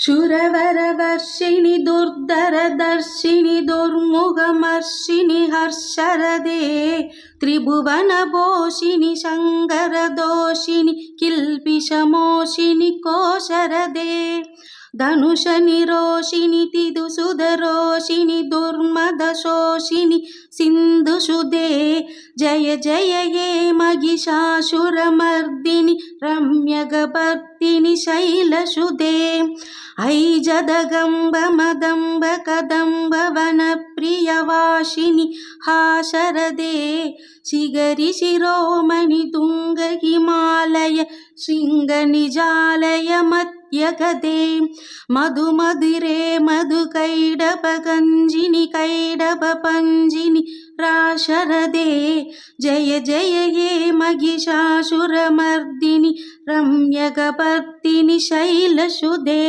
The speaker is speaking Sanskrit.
ಶುರವರವರ್ಷಿಣಿ ದುರ್ಧರದರ್ಶಿನಿ ದುರ್ಮುಖಮರ್ಷಿಣಿ ಹರ್ಷರದೆ ತ್ರಿಭುವನಭೋಷಿಣಿ ಶಂಕರದೋಷಿಣಿ ಕಿಲ್ಬಿಷಮೋಷಿಣಿ ಕೋಶರದೆ ಧನುಷನಿರೋಷಿಣಿ ತಿದುಸುಧರೋಷಿಣಿ ದುರ್ಮದಶೋಷಿಣಿ ಸಿಂಧುಷುಧೆ ಜಯ ಜಯ ಹೇ ಮಹಿಷಾಸುರಮರ್ದಿನಿ ರಮ್ಯಗಭರ್ದಿನಿ ಶೈಲಶುಧೆ ಐಜದಗಂಬ ಮದಂಬ ಕದಂಬ ವನಪ್ರಿಯವಾಸಿನಿ ಹಾಶರದೆ ಶಿಗರಿ ಶಿರೋಮಣಿ ತುಂಗ ಹಿಮಾಲಯ ಶೃಂಗ ನಿಜಾಲಯ ಮಧ್ಯಗದೆ ಮಧು ಮಧುರೆ ಮಧು ಕೈಡಪ ಗಂಜಿನಿ ಕೈಡಪ ಪಂಜಿನಿ ರಾಶರದೆ ಜಯ ಜಯ ಹೇ ಮಹಿಷಾಸುರಮರ್ದಿನಿ ರಮ್ಯಗಭರ್ದಿನಿ ಶೈಲಶುಧೆ.